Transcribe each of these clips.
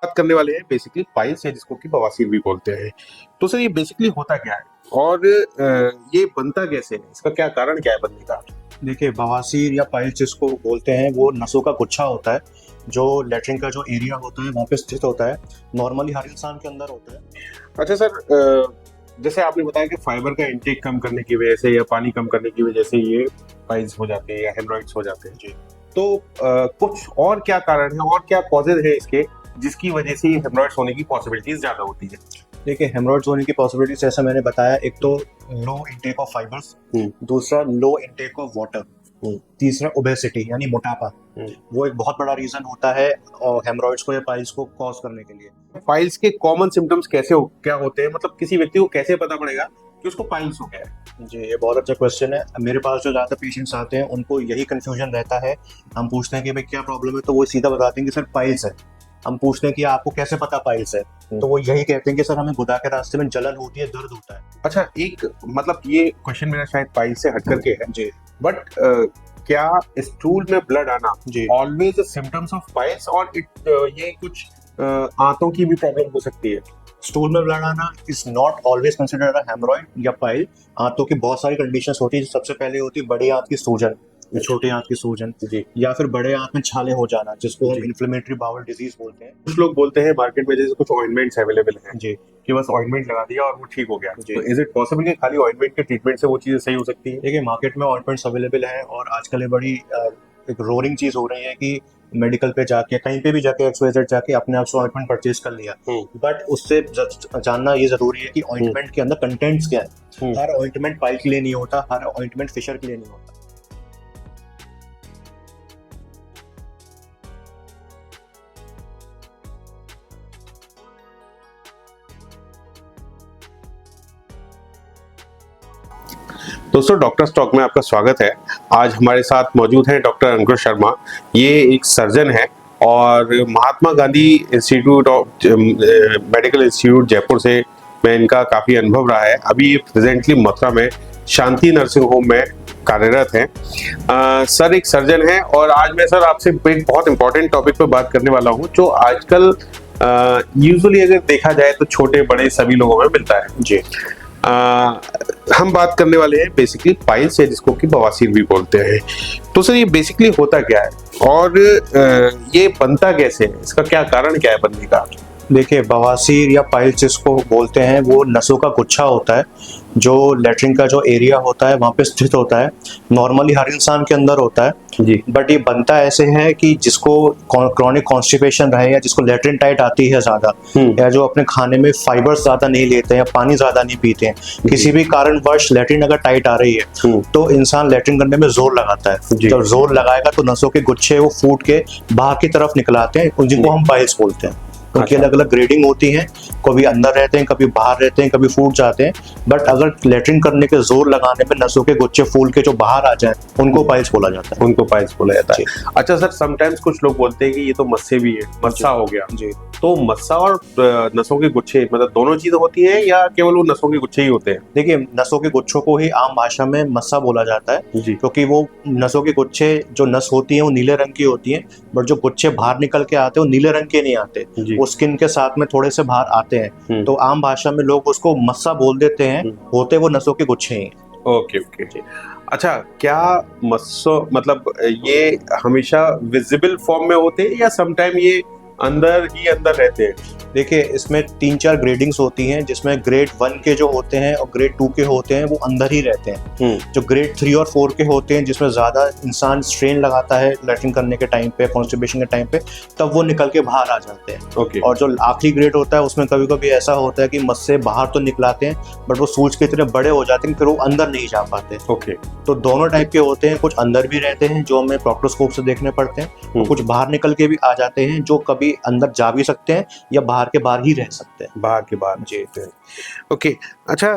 बात करने वाले हैं बेसिकली पाइल्स है जिसको कि बवासीर भी बोलते हैं। तो सर ये बेसिकली होता क्या है और ये बनता कैसे है, इसका क्या कारण क्या है बनने का? देखिए, बवासीर या पाइल्स जिसको बोलते हैं वो नसों का गुच्छा होता है जो लेटरिन का जो एरिया होता है वहाँ पे स्थित होता है। नॉर्मली हर इंसान के अंदर होता है। अच्छा सर, जैसे आपने बताया कि फाइबर का इंटेक कम करने की वजह से या पानी कम करने की वजह से ये पाइल्स हो जाते हैं या हेमरॉइड्स हो जाते हैं जी। तो कुछ और क्या कारण है और क्या कॉजेज है इसके जिसकी वजह से ये हेमरॉइड्स होने की पॉसिबिलिटीज ज्यादा होती है? देखिए, हेमरॉइड्स होने की पॉसिबिलिटीज जैसा मैंने बताया, एक तो लो इंटेक ऑफ फाइबर्स, दूसरा लो इंटेक ऑफ वाटर, तीसरा ओबेसिटी यानी मोटापा। वो एक बहुत बड़ा रीजन होता है हेमरॉइड्स को या पाइल्स को कॉज करने के लिए। पाइल्स के कॉमन सिम्टम्स क्या होते हैं, मतलब किसी व्यक्ति को कैसे पता पड़ेगा कि उसको पाइल्स हो गया है? जी, ये बहुत अच्छा क्वेश्चन है। मेरे पास जो ज़्यादा पेशेंट्स आते हैं उनको यही कंफ्यूजन रहता है। हम पूछते हैं कि भाई क्या प्रॉब्लम है, तो वो सीधा बताते हैं कि सर पाइल्स है। हम पूछते हैं कि आपको कैसे पता पाइल्स है, तो वो यही कहते हैं कि सर हमें गुदा के रास्ते में जलन होती है, दर्द होता है। अच्छा, एक मतलब ये क्वेश्चन मेरा शायद पाइल्स से हट करके है जी। बट क्या स्टूल में ब्लड आना जी। ऑलवेज सिम्टम्स ऑफ पाइल्स और ये कुछ आंतों की भी प्रॉब्लम हो सकती है? स्टूल में ब्लड आना is not always considered a haemorrhoid या पाइल। आंतों की बहुत सारी कंडीशंस होती है। सबसे पहले होती है बड़ी आंत की सूजन, छोटी आंत की सूजन, जी। या फिर बड़े आंत में छाले हो जाना जिसको हम जी। इन्फ्लेमेटरी बाउल डिजीज बोलते हैं। कुछ लोग बोलते हैं मार्केट में जैसे कुछ ऑइंटमेंट्स अवेलेबल हैं जी। कि बस ऑइंटमेंट लगा दिया और वो ठीक हो गया, जी। तो इज इट पॉसिबल कि खाली ऑइंटमेंट के ट्रीटमेंट से वो चीजें सही हो सकती है? देखिए, मार्केट में ऑइंटमेंट्स अवेलेबल हैं और आजकल ये बड़ी एक रोलिंग चीज हो रही है कि मेडिकल पे जाके कहीं पे भी जाके एक्सवाइजेड जाके अपने आप से ऑइंटमेंट परचेज कर लिया। बट उससे जानना ये जरूरी है कि ऑइंटमेंट के अंदर कंटेंट्स क्या है। हर ऑइंटमेंट पाइल के लिए नहीं होता, हर ऑइंटमेंट फिशर के लिए नहीं होता। दोस्तों, डॉक्टर स्टॉक में आपका स्वागत है। आज हमारे साथ मौजूद हैं डॉक्टर अंकुश शर्मा। ये एक सर्जन है और Mahatma Gandhi institute of medical institute Jaipur से मैं इनका काफ़ी अनुभव रहा है। अभी ये प्रेजेंटली मथुरा में शांति नर्सिंग होम में कार्यरत हैं। सर एक सर्जन है और आज मैं सर आपसे एक बहुत इंपॉर्टेंट टॉपिक पर बात करने वाला हूँ जो आजकल यूजुअली अगर देखा जाए तो छोटे बड़े सभी लोगों में मिलता है। जी। हम बात करने वाले हैं बेसिकली पाइल्स है जिसको कि बवासीर भी बोलते हैं। तो सर ये बेसिकली होता क्या है और ये बनता कैसे है, इसका क्या कारण क्या है बनने का? देखिए, बवासीर या पाइल्स जिसको बोलते हैं वो नसों का गुच्छा होता है जो लेटरिन का जो एरिया होता है वहाँ पे स्थित होता है। नॉर्मली हर इंसान के अंदर होता है जी। बट ये बनता ऐसे है कि जिसको क्रॉनिक कॉन्स्टिपेशन रहे या जिसको लेटरिन टाइट आती है ज़्यादा, या जो अपने खाने में फाइबर्स ज़्यादा नहीं लेते हैं या पानी ज़्यादा नहीं पीते हैं, किसी भी कारणवश लेटरिन अगर टाइट आ रही है तो इंसान लेटरिन करने में जोर लगाता है। जब जोर लगाएगा तो नसों के गुच्छे वो फूट के बाहर की तरफ निकलाते हैं, जिनको हम पाइल्स बोलते हैं। उनकी अलग अलग ग्रेडिंग होती है, कभी अंदर रहते हैं, कभी बाहर रहते हैं, कभी फूट जाते हैं। बट अगर लेटरिन करने के जोर लगाने में नसों के गुच्छे फूल के जो बाहर आ जाए उनको पाइल्स बोला जाता है। उनको पाइल्स बोला जाता है। अच्छा सर, समटाइम्स कुछ लोग बोलते हैं कि ये तो मस्से भी है, मस्सा हो गया। जी। तो मस्सा और नसों के गुच्छे मतलब दोनों चीजें होती हैं या केवल वो नसों के गुच्छे ही होते हैं? देखिए, नसों के गुच्छों को ही आम भाषा में मस्सा बोला जाता है क्योंकि वो नसों के गुच्छे जो नस होती हैं वो नीले रंग की होती हैं, बट जो गुच्छे बाहर निकल के आते हैं वो नीले रंग के नहीं आते, वो स्किन के साथ में थोड़े से बाहर आते हैं। तो आम भाषा में लोग उसको मस्सा बोल देते हैं, होते वो नसों के गुच्छे ही। ओके ओके जी। अच्छा, क्या मस्सो मतलब ये हमेशा विजिबल फॉर्म में होते हैं या समटाइम ये अंदर ही अंदर रहते हैं? देखिए, इसमें 3-4 ग्रेडिंग्स होती हैं जिसमें ग्रेड 1 के जो होते हैं और ग्रेड 2 के होते हैं वो अंदर ही रहते हैं। जो ग्रेड 3 और 4 के होते हैं जिसमें ज़्यादा इंसान स्ट्रेन लगाता है लेटरिन करने के टाइम पे, कॉन्स्टिपेशन के टाइम पे, तब वो निकल के बाहर आ जाते हैं। और जो आखिरी ग्रेड होता है उसमें कभी कभी ऐसा होता है कि मस्से बाहर तो निकलाते हैं बट वो सूज के इतने बड़े हो जाते हैं फिर वो अंदर नहीं जा पाते। तो दोनों टाइप के होते हैं, कुछ अंदर भी रहते हैं जो हमें प्रोक्टोस्कोप से देखने पड़ते हैं, कुछ बाहर निकल के भी आ जाते हैं जो कभी अंदर जा भी सकते हैं या बाहर के बाहर ही रह सकते हैं। बाहर के बाहर जी। ओके। अच्छा,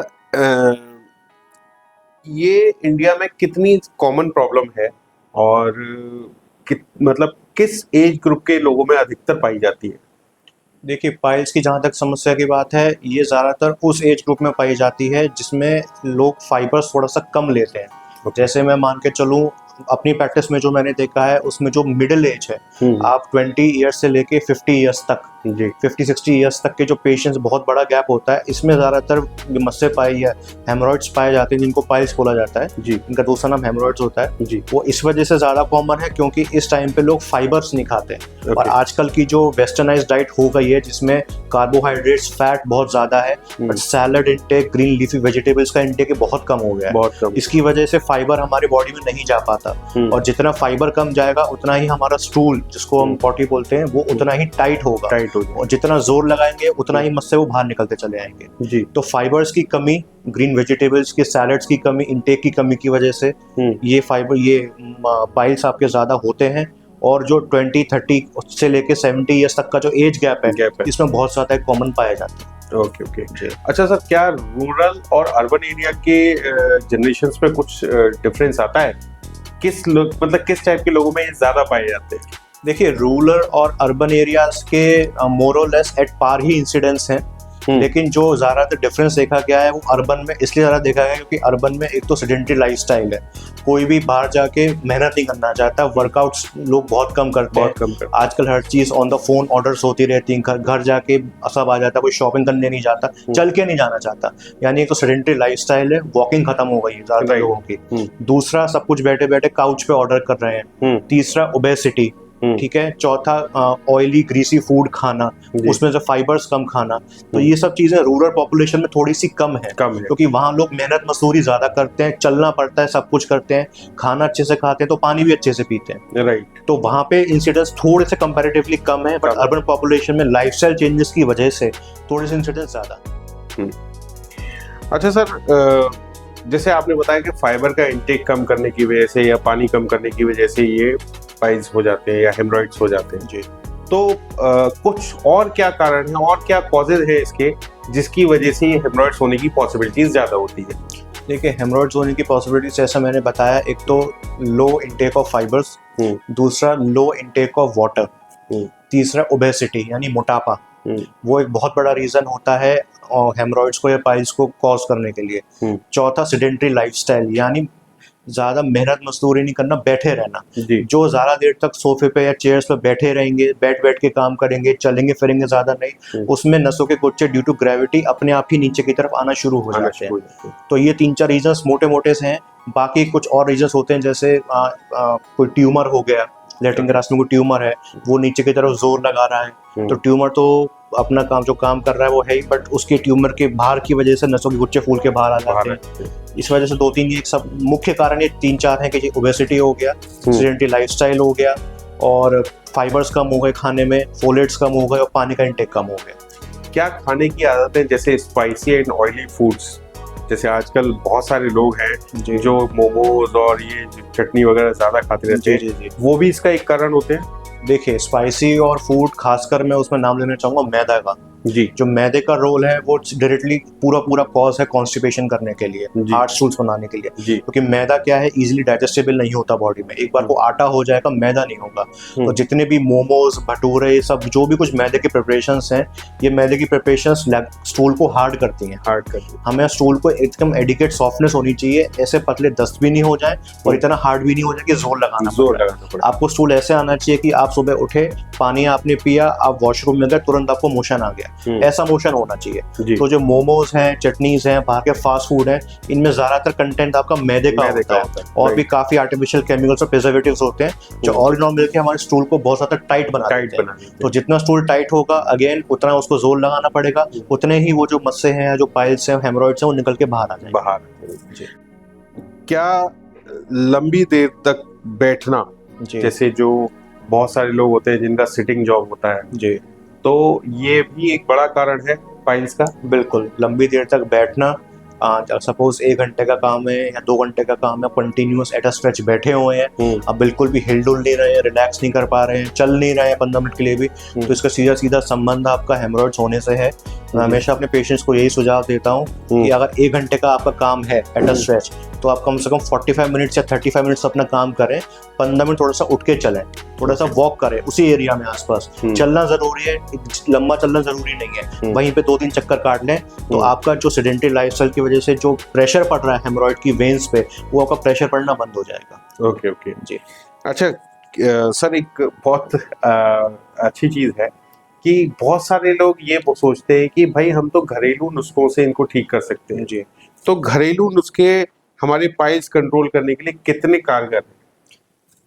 ये इंडिया में कितनी कॉमन प्रॉब्लम है और मतलब किस एज ग्रुप के लोगों में अधिकतर पाई जाती है? देखिए, पाइल्स की जहाँ तक समस्या की बात है, ये ज़्यादातर उस एज ग्रुप में पाई जाती है जिसमें लोग फाइबर्स थोड़ा सा कम लेते हैं। जैसे मैं मान के चलूँ, अपनी प्रैक्टिस में जो मैंने देखा है उसमें जो मिडिल एज है, आप 20 ईयर्स से लेके 50 ईयर्स तक जी 50-60 ईयर्स तक के जो पेशेंट्स, बहुत बड़ा गैप होता है, इसमें ज़्यादातर मस्से पाए या हेमरॉइड्स पाए जाते हैं, जिनको पाइल्स बोला जाता है। जी इनका दूसरा नाम हेमरॉइड्स होता है। जी वो इस वजह से ज़्यादा कॉमन है क्योंकि इस टाइम पे लोग फाइबर्स नहीं खाते हैं। और आजकल की जो वेस्टर्नाइज डाइट हो गई है, जिसमें कार्बोहाइड्रेट्स, फैट बहुत ज़्यादा है, but salad intake, green leafy vegetables का इंटेक बहुत कम हो गया है। बहुत कम। इसकी वजह से फाइबर हमारे बॉडी में नहीं जा पाता, और जितना फाइबर कम जाएगा उतना ही हमारा स्टूल, जिसको हम पॉटी बोलते हैं, वो उतना ही टाइट होगा। और जितना जोर लगाएंगे उतना ही मस्से वो बाहर निकलते चले आएंगे। जी तो फाइबर्स की कमी, ग्रीन वेजिटेबल्स के, सैलड्स की कमी, इंटेक की कमी की वजह से ये पाइल्स आपके ज्यादा होते हैं। और जो 20-30 से लेके 70 ईयर्स तक का जो एज गैप है, इसमें बहुत ज्यादा कॉमन पाया जाता है। Okay okay. अच्छा सर, क्या रूरल और अर्बन एरिया के जनरेशन्स में कुछ डिफरेंस आता है? किस लोग, मतलब किस टाइप के लोगों में ये ज्यादा पाए जाते हैं? देखिए, रूरल और अर्बन एरियाज के मोर और लेस एट पार ही इंसिडेंट्स हैं, लेकिन जो ज़्यादातर डिफरेंस देखा गया है वो अर्बन में इसलिए ज़्यादा देखा गया है क्योंकि अर्बन में एक तो सेडेंटरी लाइफस्टाइल है, कोई भी बाहर जाके मेहनत नहीं करना चाहता, वर्कआउट्स लोग बहुत कम करते हैं। आजकल हर चीज़ ऑन द फोन ऑर्डर्स होती रहती हैं, घर जाके सब आ जाता, कोई शॉपिंग करने नहीं जाता, चल के नहीं जाना चाहता। यानी एक तो सेडेंटरी लाइफस्टाइल है, वॉकिंग खत्म हो गई है ज़्यादातर लोगों की। दूसरा, सब कुछ बैठे बैठे काउच पे ऑर्डर कर रहे हैं। तीसरा, ओबेसिटी, ठीक है। चौथा, ऑयली ग्रीसी फूड खाना, उसमें से फाइबर्स कम खाना। तो ये सब चीजें रूरल पॉपुलेशन में थोड़ी सी कम है क्योंकि वहाँ लोग मेहनत मजदूरी ज्यादा करते हैं, चलना पड़ता है, सब कुछ करते हैं, खाना अच्छे से खाते हैं, तो पानी भी अच्छे से पीते हैं। राइट। तो वहाँ पे इंसिडेंट्स थोड़े से कंपैरेटिवली कम है, बट अर्बन पॉपुलेशन में लाइफस्टाइल चेंजेस की वजह से थोड़े से इंसिडेंट्स ज्यादा। अच्छा सर, जैसे आपने बताया कि फाइबर का इंटेक कम करने की वजह से या पानी कम करने की वजह से ये पाइल्स हो जाते हैं या हेमरॉइड्स हो जाते हैं जी, तो कुछ और क्या कारण है और क्या कॉजेज है इसके जिसकी वजह से ये हेमरॉइड्स होने की पॉसिबिलिटीज ज्यादा होती है? देखिए, हेमरॉइड्स होने की पॉसिबिलिटीज जैसा मैंने बताया, एक तो लो इंटेक ऑफ फाइबर्स, दूसरा लो इंटेक ऑफ वाटर, तीसरा ओबेसिटी यानी मोटापा, वो एक बहुत बड़ा रीजन होता है हेमरॉइड्स को या पाइल्स को कॉज करने के लिए। चौथा, सेडेंटरी लाइफस्टाइल यानी ज्यादा मेहनत मजदूरी नहीं करना, बैठे रहना। जो ज्यादा देर तक सोफे पे या चेयर्स पे बैठे रहेंगे, बैठ के काम करेंगे, चलेंगे फिरेंगे ज्यादा नहीं, उसमें नसों के गुच्छे ड्यू टू ग्रेविटी अपने आप ही नीचे की तरफ आना शुरू हो जाते हैं। तो ये 3-4 रीजंस मोटे मोटे से हैं। बाकी कुछ और रीजंस होते हैं, जैसे कोई ट्यूमर हो गया, लैट्रिन के रास्ते में कोई ट्यूमर है, वो नीचे की तरफ जोर लगा रहा है, तो ट्यूमर तो अपना काम कर रहा है वो है ही, बट उसके ट्यूमर के बाहर की वजह से नसों के गुच्छे फूल के बाहर आ जाते हैं। इस वजह से 2-3 ये सब मुख्य कारण, ये 3-4 हैं कि ओबेसिटी हो गया, सेडेंटरी लाइफस्टाइल हो गया, और फाइबर्स कम हो गए खाने में, फोलेट्स कम हो गए, और पानी का इंटेक कम हो गया। क्या खाने की आदतें, जैसे स्पाइसी एंड ऑयली फूड्स, जैसे आजकल बहुत सारे लोग हैं जो मोमोज और ये चटनी वगैरह ज्यादा खाते रहते हैं, वो भी इसका एक कारण होते हैं? देखिए, स्पाइसी और फूड, खासकर मैं उसमें नाम लेना चाहूंगा मैदा का। जी, जो मैदे का रोल है वो डायरेक्टली पूरा कॉज है कॉन्स्टिपेशन करने के लिए, हार्ड स्टूल्स बनाने के लिए, क्योंकि मैदा क्या है, इजीली डाइजेस्टेबल नहीं होता बॉडी में। एक बार वो आटा हो जाएगा, मैदा नहीं होगा। तो जितने भी मोमोज, भटूरे, सब जो भी कुछ मैदे के प्रिपरेशंस हैं, ये मैदे की प्रिपरेशंस स्टूल को हार्ड करती हैं। हमें स्टूल को एकदम एडिकेट सॉफ्टनेस होनी चाहिए, ऐसे पतले दस्त भी नहीं हो जाए और इतना हार्ड भी नहीं हो जाए कि जोर लगाना पड़े। आपको स्टूल ऐसे आना चाहिए कि आप सुबह उठे, पानी आपने पिया, आप वॉशरूम में गए, तुरंत आपको मोशन आ गया, ऐसा मोशन होना चाहिए। तो जो मोमोज हैं, चटनीज हैं, बाहर के फास्ट फूड हैं, इनमें ज्यादातर कंटेंट आपका मैदे का होता है, और भी काफी आर्टिफिशियल केमिकल्स और प्रिजर्वेटिव्स होते हैं जो ऑल इन ऑल मिलकर हमारे स्टूल को बहुत ज्यादा टाइट बना देते हैं। तो जितना स्टूल टाइट होगा, अगेन उतना उसको जोर लगाना पड़ेगा, उतने ही वो जो मस्से हैं, जो पाइल्स हैं, हेमरॉइड्स हैं, वो निकल के बाहर आ जाएंगे। क्या लंबी देर तक बैठना, जैसे जो बहुत सारे लोग होते हैं जिनका सिटिंग जॉब होता है जी, तो ये भी एक बड़ा कारण है पाइल्स का? बिल्कुल, लंबी देर तक बैठना, सपोज 1 घंटे का काम है या 2 घंटे का काम है, कंटिन्यूअस एट अ स्ट्रेच बैठे हुए हैं, अब बिल्कुल भी हिल डुल नहीं रहे हैं, रिलैक्स नहीं कर पा रहे हैं, चल नहीं रहे हैं 15 मिनट के लिए भी, तो इसका सीधा संबंध आपका हेमरॉइड्स होने से है। मैं हमेशा अपने पेशेंट्स को यही सुझाव देता हूँ कि अगर 1 घंटे का आपका काम है एट अ स्ट्रेच, तो आप कम से कम 45 मिनट्स या 35 मिनट्स अपना काम करें, 15 मिनट थोड़ा सा उठ के चलें, थोड़ा सा वॉक करें उसी एरिया में आसपास। चलना जरूरी है, लंबा चलना जरूरी नहीं है, वहीं पे 2-3 चक्कर काट लें, तो आपका जो सेडेंटरी लाइफस्टाइल की वजह से जो प्रेशर पड़ रहा है हेमरॉइड की वेन्स पे, वो आपका प्रेशर पड़ना बंद हो जाएगा। ओके जी। अच्छा सर, एक बहुत अच्छी चीज है कि बहुत सारे लोग ये सोचते हैं कि भाई हम तो घरेलू नुस्खों से इनको ठीक कर सकते हैं। जी तो घरेलू नुस्खे हमारे पाइल्स कंट्रोल करने के लिए कितने कारगर हैं?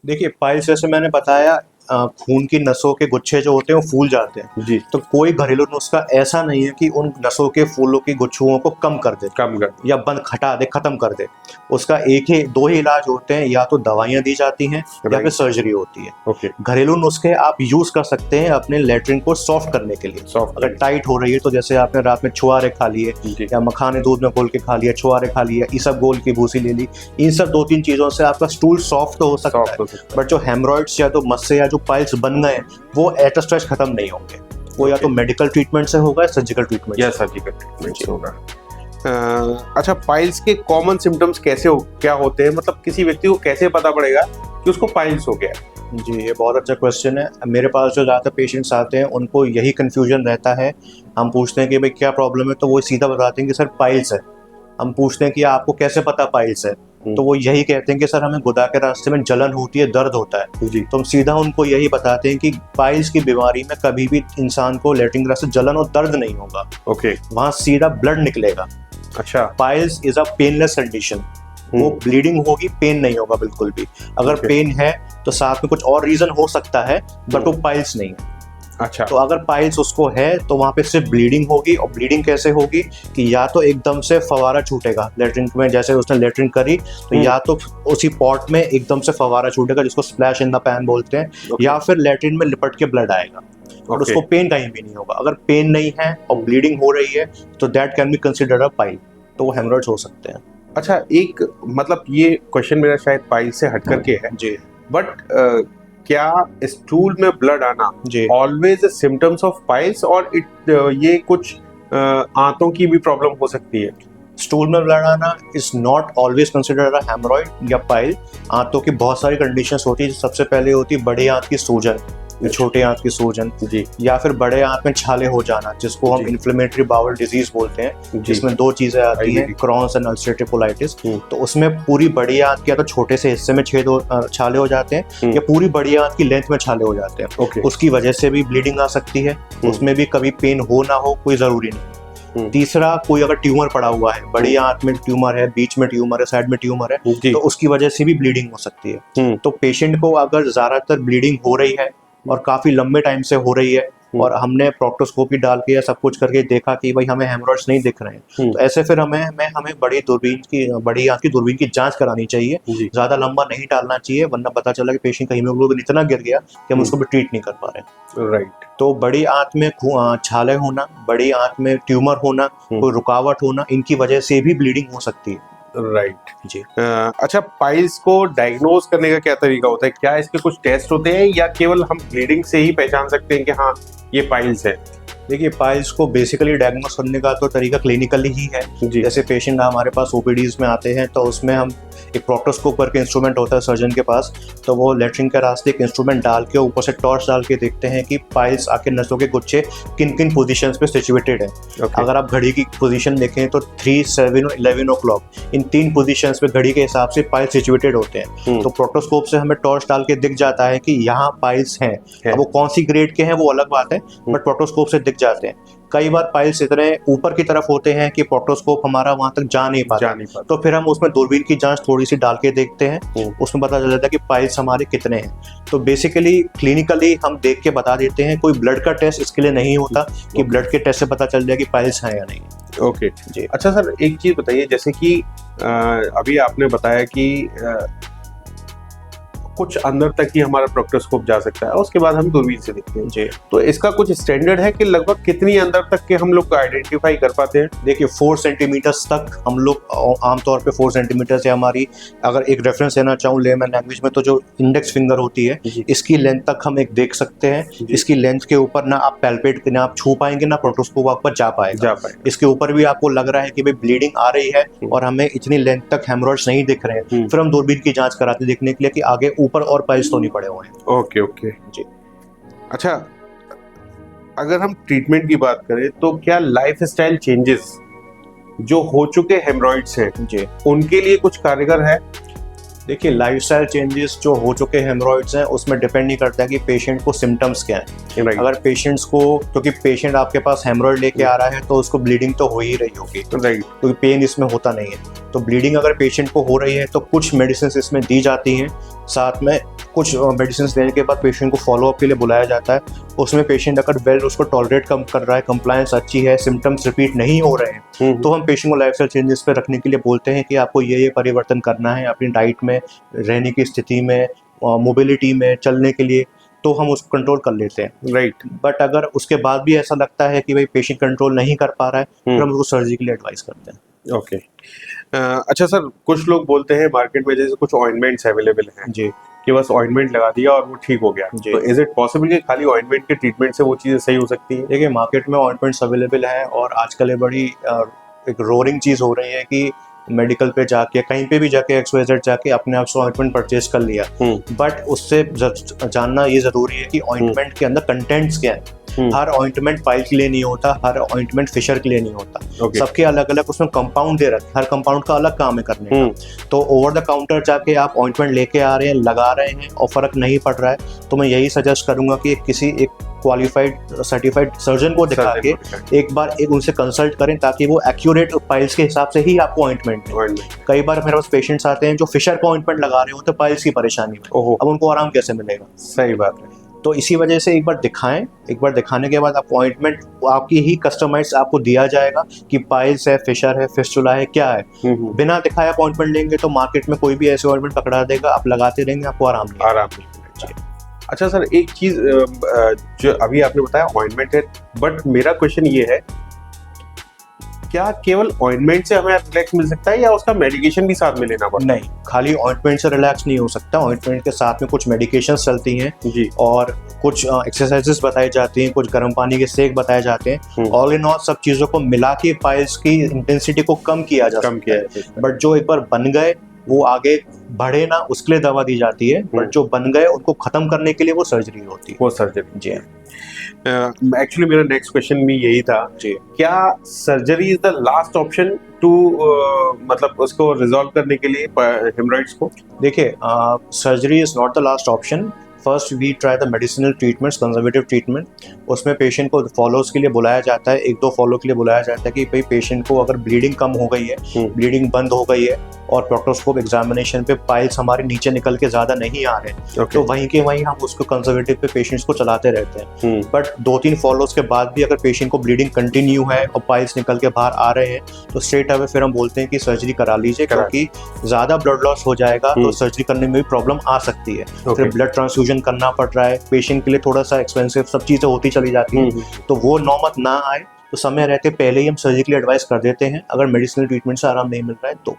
देखिए, पाइल्स जैसे मैंने बताया, खून की नसों के गुच्छे जो होते हैं वो फूल जाते हैं। जी, तो कोई घरेलू नुस्खा ऐसा नहीं है कि उन नसों के फूलों की गुच्छुओं को कम कर दे कम कर। या बंद हटा दे, खत्म कर दे। उसका एक ही दो ही इलाज होते हैं, या तो दवाइयाँ दी जाती हैं या फिर Right. सर्जरी होती है। ओके, घरेलू नुस्खे आप यूज कर सकते हैं अपने लेटरिन को सॉफ्ट करने के लिए। सॉफ्ट। अगर टाइट हो रही है तो जैसे आपने रात में छुआरे खा लिए, जी, या मखाने दूध में घोल के खा लिया, छुआरे खा लिया, इसबगोल की भूसी ले ली, इन सब 2-3 चीजों से आपका स्टूल सॉफ्ट तो हो सकता सॉफ्ट है। हो सकता बट जो हेमरॉइड्स या तो मस्से या जो पाइल्स बन गए हैं, वो एट अ स्ट्रेच खत्म नहीं होंगे। वो या तो मेडिकल ट्रीटमेंट से होगा या सर्जिकल ट्रीटमेंट है या से। सर्जिकल ट्रीटमेंट होगा। अच्छा, पाइल्स के कॉमन सिम्टम्स क्या होते हैं? मतलब किसी व्यक्ति को कैसे पता पड़ेगा कि उसको पाइल्स हो गया है? जी, ये बहुत अच्छा क्वेश्चन है। मेरे पास जो ज़्यादातर पेशेंट्स आते हैं उनको यही कन्फ्यूजन रहता है। हम पूछते हैं कि भाई क्या प्रॉब्लम है, तो वो सीधा बताते हैं कि सर पाइल्स है। हम पूछते हैं कि आपको कैसे पता पाइल्स है, तो वो यही कहते हैं कि सर हमें गुदा के रास्ते में जलन होती है, दर्द होता है। जी, तो हम सीधा उनको यही बताते हैं कि पाइल्स की बीमारी में कभी भी इंसान को लैट्रिन के रास्ते जलन और दर्द नहीं होगा, ओके, वहाँ सीधा ब्लड निकलेगा। अच्छा, piles is a painless condition. वो ब्लीडिंग होगी, पेन नहीं होगा बिल्कुल भी। अगर Okay. पेन है तो साथ में कुछ और रीजन हो सकता है, बट वो पाइल्स नहीं है। अच्छा, तो अगर पाइल्स उसको है तो वहाँ पे सिर्फ ब्लीडिंग होगी। और ब्लीडिंग कैसे होगी कि या तो एकदम से फवारा छूटेगा लेटरिन में, जैसे उसने लेटरिन करी तो या तो उसी पॉट में एकदम से फवारा छूटेगा, जिसको स्प्लैश इन द पैन बोलते हैं, Okay. या फिर लेटरिन में लिपट के ब्लड आएगा और Okay. उसको पेन कहीं भी नहीं होगा। अगर पेन नहीं है और ब्लीडिंग हो रही है तो that can be considered a pile, तो वो हेमरॉइड्स हो सकते हैं। अच्छा, एक मतलब ये क्वेश्चन मेरा शायद पाइल्स से हट करके है, जी बट क्या स्टूल में ब्लड आना जी ऑलवेज सिम्टम्स ऑफ पाइल्स, और ये कुछ आंतों की भी प्रॉब्लम हो सकती है? स्टूल में ब्लड आना is not always considered a haemorrhoid या पाइल। आंतों की बहुत सारी कंडीशंस होती है। सबसे पहले होती है बड़ी आंत की सूजन, छोटे आंत की सूजन, जी, या फिर बड़े आंत में छाले हो जाना, जिसको हम जी। इन्फ्लेमेटरी बाउल डिजीज बोलते हैं, जी, जिसमें दो चीजें आती हैं, IBD। Crohn's and ulcerative colitis. Hmm. तो उसमें पूरी बड़ी आंत के या तो छोटे से हिस्से में छाले हो जाते हैं, या पूरी बड़ी आंत की लेंथ में छाले हो जाते हैं। ओके, उसकी वजह से भी ब्लीडिंग आ सकती है। उसमें भी कभी पेन हो ना हो कोई जरूरी नहीं। तीसरा, कोई अगर ट्यूमर पड़ा हुआ है, बड़ी आंत में ट्यूमर है, बीच में ट्यूमर है, साइड में ट्यूमर है, जी, तो उसकी वजह से भी ब्लीडिंग हो सकती है। तो पेशेंट को अगर ज्यादातर ब्लीडिंग हो रही है और काफी लंबे टाइम से हो रही है, और हमने प्रोक्टोस्कोपी डाल के या सब कुछ करके देखा कि भाई हमें हेमरॉइड्स नहीं दिख रहे हैं, तो ऐसे फिर हमें बड़ी आंत की दूरबीन की जांच करानी चाहिए। जी, ज्यादा लंबा नहीं डालना चाहिए, वरना पता चला कि पेशेंट का हीमोग्लोबिन इतना गिर गया कि हम उसको भी ट्रीट नहीं कर पा रहे। राइट, तो बड़ी आंत में छाले होना, बड़ी आंत में ट्यूमर होना, कोई रुकावट होना, इनकी वजह से भी ब्लीडिंग हो सकती है। राइट। जी अच्छा, पाइल्स को डायग्नोज करने का क्या तरीका होता है? क्या इसके कुछ टेस्ट होते हैं या केवल हम ब्लीडिंग से ही पहचान सकते हैं कि हाँ ये पाइल्स है? देखिए, पाइल्स को बेसिकली डायग्नोस करने का तो तरीका क्लिनिकली ही है। जी, जैसे पेशेंट हमारे पास ओपीडीज में आते हैं तो उसमें हम एक प्रोक्टोस्कोप करके इंस्ट्रूमेंट होता है सर्जन के पास, तो वो लेटरिन के रास्ते एक इंस्ट्रूमेंट डाल के ऊपर से टॉर्च डाल के देखते हैं कि पाइल्स आके नसों के गुच्छे किन किन पोजीशंस पे सिचुएटेड है। ओके, अगर आप घड़ी की पोजीशन देखें तो 3, 7 और 11 ओ क्लॉक, इन 3 पोजीशंस पे घड़ी के हिसाब से पाइल्स सिचुएटेड होते हैं। तो प्रोक्टोस्कोप से हमें टॉर्च डाल के दिख जाता है कि यहाँ पाइल्स हैं। अब वो कौन सी ग्रेड के हैं वो अलग बात है, बट प्रोक्टोस्कोप से दिख जाते हैं। कई बार पाइल्स इतने ऊपर की तरफ होते हैं कि प्रोक्टोस्कोप हमारा वहां तक जा नहीं पाता, तो फिर हम उसमें दूरबीन की जांच थोड़ी सी डाल के देखते हैं, उसमें पता चल जाता है कि पाइल्स हमारे कितने हैं। तो बेसिकली क्लिनिकली हम देख के बता देते हैं, कोई ब्लड का टेस्ट इसके लिए नहीं होता कि ब्लड के टेस्ट से पता चल जाए कि पाइल्स हैं या नहीं। ओके, जी अच्छा सर, एक चीज बताइए, जैसे कि अभी आपने बताया कि कुछ अंदर तक ही हमारा प्रोक्टोस्कोप जा सकता है, उसके बाद हम दूरबीन से देखते हैं। जी तो इसका कुछ स्टैंडर्ड है कि लगभग कितनी अंदर तक के हम लोग को आइडेंटिफाई कर पाते हैं? देखिए, 4 सेंटीमीटर्स तक हम लोग आमतौर पे 4 सेंटीमीटर से, हमारी अगर एक रेफरेंस लेना चाहूँ लेमन लैंग्वेज में, तो जो इंडेक्स फिंगर होती है इसकी लेंथ तक हम एक देख सकते हैं। इसकी लेंथ के ऊपर ना आप पैल्पेट ना आप छू पाएंगे, ना प्रोक्टोस्कोप आप पर जा पाएगा। इसके ऊपर भी आपको लग रहा है कि भाई ब्लीडिंग आ रही है और हमें इतनी लेंथ तक हेमरॉइड्स नहीं दिख रहे हैं, फिर हम दूरबीन की जांच कराते देखने के लिए कि आगे ऊपर और पाइल्स तो नहीं पड़े हुए हैं। ओके, ओके, जी। अच्छा, अगर हम ट्रीटमेंट की बात करें तो क्या लाइफस्टाइल चेंजेस जो हो चुके हेमरॉइड्स हैं जी उनके लिए कुछ कारगर है? देखिए, लाइफस्टाइल चेंजेस जो हो चुके हेमरॉइड्स हैं उसमें डिपेंड नहीं करता है कि पेशेंट को सिम्टम्स क्या है। राइट अगर पेशेंट्स को, क्योंकि पेशेंट आपके पास हेमरॉइड लेके आ रहा है तो उसको ब्लीडिंग तो हो ही रही होगी, राइट क्योंकि पेन इसमें होता नहीं है। तो ब्लीडिंग अगर पेशेंट को हो रही है तो कुछ मेडिसिन इसमें दी जाती हैं, साथ में कुछ मेडिसिन देने के बाद पेशेंट को फॉलोअप के लिए बुलाया जाता है। उसमें पेशेंट अगर वेल उसको टॉलरेट कम कर रहा है, कंप्लायंस अच्छी है, सिम्टम्स रिपीट नहीं हो रहे हैं, तो हम पेशेंट को लाइफस्टाइल चेंजेस पे रखने के लिए बोलते हैं कि आपको ये परिवर्तन करना है अपनी डाइट में, रहने की स्थिति में, मोबिलिटी में, चलने के लिए, तो हम उसको कंट्रोल कर लेते हैं। राइट बट अगर उसके बाद भी ऐसा लगता है कि भाई पेशेंट कंट्रोल नहीं कर पा रहा है, फिर हम उसको सर्जरी के लिए एडवाइस करते हैं। ओके। अच्छा सर, कुछ लोग बोलते हैं मार्केट में जैसे कुछ ऑइंटमेंट्स अवेलेबल हैं जी कि बस ऑइंटमेंट लगा दिया और वो ठीक हो गया, जी। तो इज इट पॉसिबल कि खाली ऑइंटमेंट के ट्रीटमेंट से वो चीज़ें सही हो सकती है? देखिए, मार्केट में ऑइंटमेंट्स अवेलेबल हैं और आजकल ये बड़ी एक रोरिंग चीज़ हो रही है कि मेडिकल पे जाके, कहीं पे भी जाके, XYZ जाके अपने आप से ऑइंटमेंट परचेज कर लिया। बट उससे जानना ये ज़रूरी है कि ऑइंटमेंट के अंदर कंटेंट्स क्या है। हर ऑइंटमेंट पाइल के लिए नहीं होता, हर ऑइंटमेंट फिशर के लिए नहीं होता। Okay. सबके अलग अलग उसमें कंपाउंड दे रखे, हर कंपाउंड का अलग काम है करने का। तो ओवर द काउंटर जाके आप ऑइंटमेंट लेके आ रहे हैं, लगा रहे हैं और फर्क नहीं पड़ रहा है, तो मैं यही सजेस्ट करूंगा कि किसी एक क्वालिफाइड सर्टिफाइड सर्जन को दिखा के एक बार उनसे कंसल्ट करें, ताकि वो एक्यूरेट पाइल्स के हिसाब से ही आपको ऑइंटमेंट दें। कई बार मेरे पास पेशेंट्स आते हैं जो फिशर का ऑइंटमेंट लगा रहे होते हैं पाइल्स की परेशानी में, अब उनको आराम कैसे मिलेगा? सही बात है। तो इसी वजह से एक बार दिखाएं, एक बार दिखाने के बाद आपको ऑइंटमेंट आपकी ही कस्टमाइज आपको दिया जाएगा कि पाइल्स है, फिशर है, फिस्टुला है, क्या है। बिना दिखाए आप ऑइंटमेंट लेंगे तो मार्केट में कोई भी ऐसे ऑइंटमेंट पकड़ा देगा, आप लगाते रहेंगे, आपको आराम नहीं मिलेगा। अच्छा सर, एक चीज जो अभी आपने बताया ऑइंटमेंट है, बट मेरा क्वेश्चन ये है, क्या केवल ऑइंटमेंट से हमें रिलैक्स मिल सकता है या उसका मेडिकेशन भी साथ में लेना पड़ता है? नहीं, खाली ऑइंटमेंट से रिलैक्स नहीं हो सकता। ऑइंटमेंट के साथ में कुछ मेडिकेशन चलती हैं जी, और कुछ एक्सरसाइजेस बताई जाती हैं, कुछ गर्म पानी के सेक बताए जाते हैं। ऑल इन ऑल सब चीज़ों को मिला के पाइल्स की इंटेंसिटी को कम किया जा सकता है। बट जो एक बार बन गए वो आगे बढ़े ना, उसके लिए दवा दी जाती है। बट जो बन गए उनको खत्म करने के लिए वो सर्जरी होती है। वो सर्जरी जी। एक्चुअली मेरा नेक्स्ट क्वेश्चन भी यही था जी, क्या surgery is the last option to मतलब उसको रिजॉल्व करने के लिए हेमरॉइड्स को? देखिए, surgery is not the last option. First we try the medicinal treatments, conservative treatment. उसमें पेशेंट को फॉलोज के लिए बुलाया जाता है, 1-2 फॉलो के लिए बुलाया जाता है कि भाई पेशेंट को अगर ब्लीडिंग कम हो गई है, ब्लीडिंग बंद हो गई है और प्रोक्टोस्कोप एग्जामिनेशन पे पाइल्स हमारे नीचे निकल के ज़्यादा नहीं आ रहे, तो वहीं के वहीं हम उसको कंजर्वेटिव पे पेशेंट्स को चलाते रहते हैं। बट 2-3 फॉलोज के बाद भी अगर पेशेंट को ब्लीडिंग कंटिन्यू है और पाइल्स निकल के बाहर आ रहे हैं, तो स्ट्रेट अवे फिर हम बोलते हैं कि सर्जरी करा लीजिए, क्योंकि ज़्यादा ब्लड लॉस हो जाएगा तो सर्जरी करने में भी प्रॉब्लम आ सकती है। फिर ब्लड ट्रांसफ्यूजन करना पड़ रहा है, पेशेंट के लिए थोड़ा सा एक्सपेंसिव, सब चीज़ें होती चली जाती हैं। तो वो नौबत ना आए तो समय रहते पहले ही हम सर्जरी के लिए एडवाइस कर देते हैं, अगर मेडिसिनल ट्रीटमेंट से आराम नहीं मिल रहा है तो।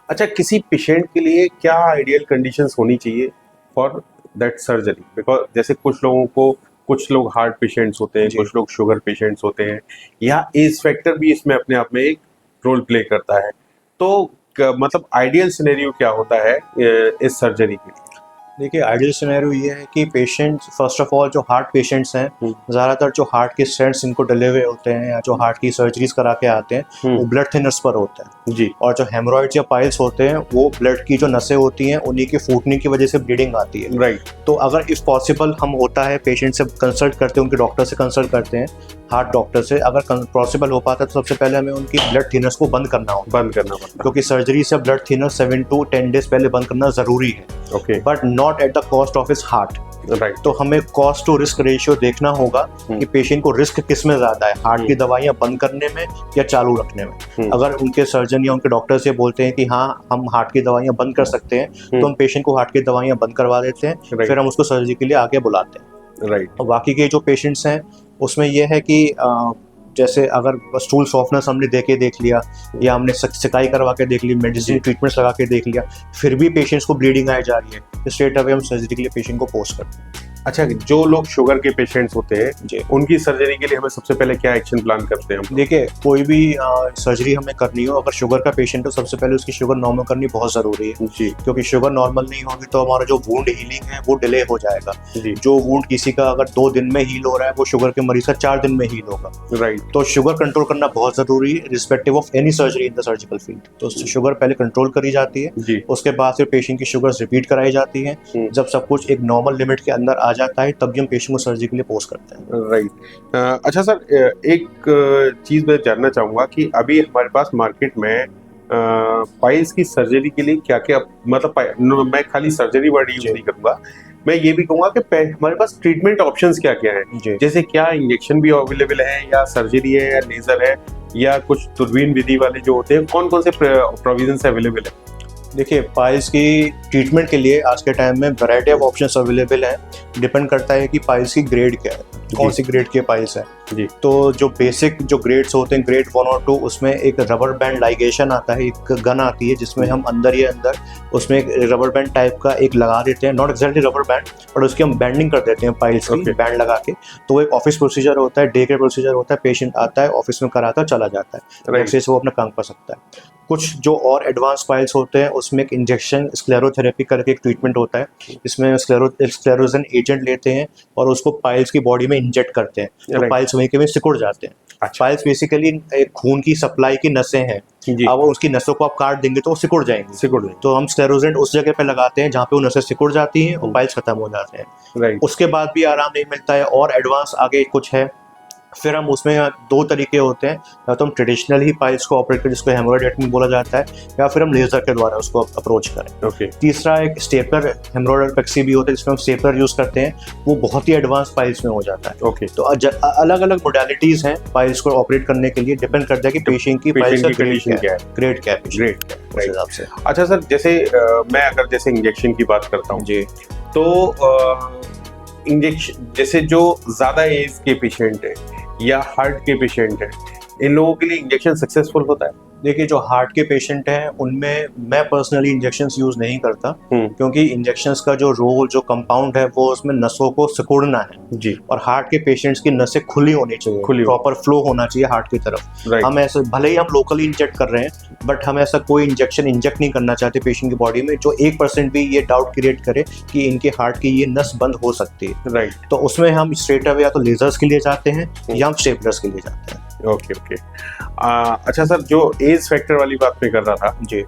अच्छा, किसी पेशेंट के लिए क्या आइडियल कंडीशंस होनी चाहिए फॉर दैट सर्जरी? बिकॉज जैसे कुछ लोग हार्ट पेशेंट्स होते हैं, कुछ लोग शुगर पेशेंट्स होते हैं, या एज फैक्टर भी इसमें अपने आप में एक रोल प्ले करता है, तो मतलब आइडियल सिनेरियो क्या होता है इस सर्जरी के लिए? देखिए, आइडियल सिनेरियो ये है कि पेशेंट, फर्स्ट ऑफ ऑल जो हार्ट पेशेंट्स हैं, ज़्यादातर जो हार्ट के स्टेंट्स इनको डले हुए होते हैं या जो हार्ट की सर्जरीज करा के आते हैं, वो ब्लड थिनर्स पर होते हैं जी। और जो हेमरॉइड्स या पाइल्स होते हैं वो ब्लड की जो नसें होती हैं उन्हीं के फूटने की वजह से ब्लीडिंग आती है। राइट। तो अगर इफ पॉसिबल हम होता है पेशेंट से कंसल्ट करते हैं, उनके डॉक्टर से कंसल्ट करते हैं, हार्ट डॉक्टर से। अगर पॉसिबल हो पाता है तो सबसे पहले हमें उनकी ब्लड थिनर्स को बंद करना पड़ता है, क्योंकि सर्जरी से ब्लड थिनर 7 to 10 days पहले बंद करना जरूरी है। Okay. But not at the cost of his heart. Right. तो हमें कॉस्ट टू रिस्क रेशियो देखना होगा कि पेशेंट को रिस्क किस में ज्यादा है, हार्ट की दवाइयां बंद करने में या चालू रखने में। अगर उनके सर्जन या उनके डॉक्टर से बोलते हैं कि हाँ हम हार्ट की दवाइयां बंद कर सकते हैं, तो हम पेशेंट को हार्ट की दवाइयां बंद करवा देते हैं, फिर हम उसको सर्जरी के लिए आगे बुलाते हैं। राइट। बाकी के जो पेशेंट्स हैं उसमें यह है कि जैसे अगर स्टूल सॉफ्टनेस हमने देख लिया या हमने सिकाई करवा के देख ली, मेडिसिन ट्रीटमेंट्स लगा के देख लिया, फिर भी पेशेंट्स को ब्लीडिंग आ जा रही है, तो स्ट्रेट अवे हम सर्जरी के लिए पेशेंट को पोस्ट करते हैं। अच्छा, जो लोग शुगर के पेशेंट्स होते हैं जी उनकी सर्जरी के लिए हमें सबसे पहले क्या एक्शन प्लान करते हैं हम? देखिए, कोई भी सर्जरी हमें करनी हो, अगर शुगर का पेशेंट हो, सबसे पहले उसकी शुगर नॉर्मल करनी बहुत ज़रूरी है, जी क्योंकि शुगर नॉर्मल नहीं होगी तो हमारा जो वुंड हीलिंग है वो डिले हो जाएगा। जी जो वुंड किसी का अगर 2 दिन में हील हो रहा है, वो शुगर के मरीज का 4 दिन में हील होगा। राइट। तो शुगर कंट्रोल करना बहुत ज़रूरी है respective of any surgery in the surgical field. तो शुगर पहले कंट्रोल करी जाती है, जी उसके बाद फिर पेशेंट की शुगर रिपीट कराई जाती है। जब सब कुछ एक नॉर्मल लिमिट के अंदर आ जाता है, तब भी हम पेशेंट को सर्जरी के लिए पोस्ट करते हैं। राइट। अच्छा सर, एक चीज मैं जानना चाहूंगा कि अभी हमारे पास मार्केट में पाइल्स की सर्जरी के लिए क्या क्या, मतलब मैं खाली सर्जरी वर्ड यूज जी। नहीं करूंगा, मैं ये भी कहूंगा कि हमारे पास ट्रीटमेंट ऑप्शंस क्या क्या हैं। जी जैसे क्या इंजेक्शन भी अवेलेबल है, या सर्जरी है, या लेजर है, या कुछ दूरबीन विधि वाले जो होते हैं, कौन कौन से प्रोविजंस अवेलेबल है? देखिए, पाइल्स की ट्रीटमेंट के लिए आज के टाइम में वैरायटी ऑफ ऑप्शंस अवेलेबल हैं। डिपेंड करता है कि पाइल्स की ग्रेड क्या है, कौन सी ग्रेड के पाइल्स है। जी। तो जो बेसिक जो ग्रेड्स होते हैं, ग्रेड 1 और 2, उसमें एक रबर बैंड लाइगेशन आता है, एक गन आती है जिसमें हम अंदर ही अंदर उसमें एक रबर बैंड टाइप का एक लगा देते हैं, नॉट एक्जैक्टली रबर बैंड, पर उसकी हम बैंडिंग कर देते हैं पाइल्स की बैंड लगा के। तो वो एक ऑफिस प्रोसीजर होता है, डे के प्रोसीजर होता है, पेशेंट आता है, ऑफिस में कराता है, चला जाता है, जैसे वो अपना काम कर सकता है। कुछ जो और एडवांस पाइल्स होते हैं, उसमें एक इंजेक्शन स्क्लेरोथेरेपी करके एक ट्रीटमेंट होता है, इसमें स्क्लेरोजन एजेंट लेते हैं और उसको पाइल्स की बॉडी में इंजेक्ट करते हैं, तो पाइल्स वहीं के वहीं सिकुड़ जाते हैं। अच्छा। पाइल्स बेसिकली एक खून की सप्लाई की नसें हैं, जी। अब उसकी नसों को आप काट देंगे तो वो सिकुड़ जाएंगी। तो हम स्क्लेरोजेंट उस जगह पे लगाते हैं जहाँ पे वो नसें सिकुड़ जाती हैं और पाइल्स खत्म हो जाते हैं। राइट। उसके बाद भी आराम नहीं मिलता है और एडवांस आगे कुछ है, फिर हम उसमें 2 तरीके होते हैं, या तो हम ट्रेडिशनल ही पाइल्स को ऑपरेट करें जिसको हेमोरोइडेक्टमी बोला जाता है, या फिर हम लेजर के द्वारा उसको अप्रोच करें। ओके। तीसरा एक स्टेपलर हेमोरोइडेक्सी भी होता है जिसमें हम स्टेपलर यूज करते हैं, वो बहुत ही एडवांस पाइल्स में हो जाता है। ओके। तो अलग अलग मोडालिटीज हैं पाइल्स को ऑपरेट करने के लिए, डिपेंड करता है कि पेशेंट की पाइल्स का कंडीशन क्या है, ग्रेड क्या है, ग्रेट। उस हिसाब से। अच्छा सर, जैसे मैं अगर जैसे इंजेक्शन की बात करता हूँ जी, तो इंजेक्शन जैसे जो ज्यादा एज के पेशेंट है या हार्ट के पेशेंट है, इन लोगों के लिए इंजेक्शन सक्सेसफुल होता है? देखिए, जो हार्ट के पेशेंट हैं उनमें मैं पर्सनली इंजेक्शंस यूज नहीं करता, क्योंकि इंजेक्शंस का जो रोल, जो कंपाउंड है, वो उसमें नसों को सिकुड़ना है जी। और हार्ट के पेशेंट्स की नसें खुली होनी चाहिए, प्रॉपर फ्लो होना चाहिए हार्ट की तरफ। हम ऐसे भले ही हम लोकली इंजेक्ट कर रहे हैं, बट हम ऐसा कोई इंजेक्शन इंजेक्ट नहीं करना चाहते पेशेंट की बॉडी में जो 1% भी ये डाउट क्रिएट करे कि इनके हार्ट की ये नस बंद हो सकती है। राइट। तो उसमें हम स्ट्रेट अवे या तो लेजर्स के लिए जाते हैं या हम स्टेपलर्स के लिए जाते हैं। Okay okay. अच्छा सर, जो एज फैक्टर वाली बात मैं कर रहा था जी,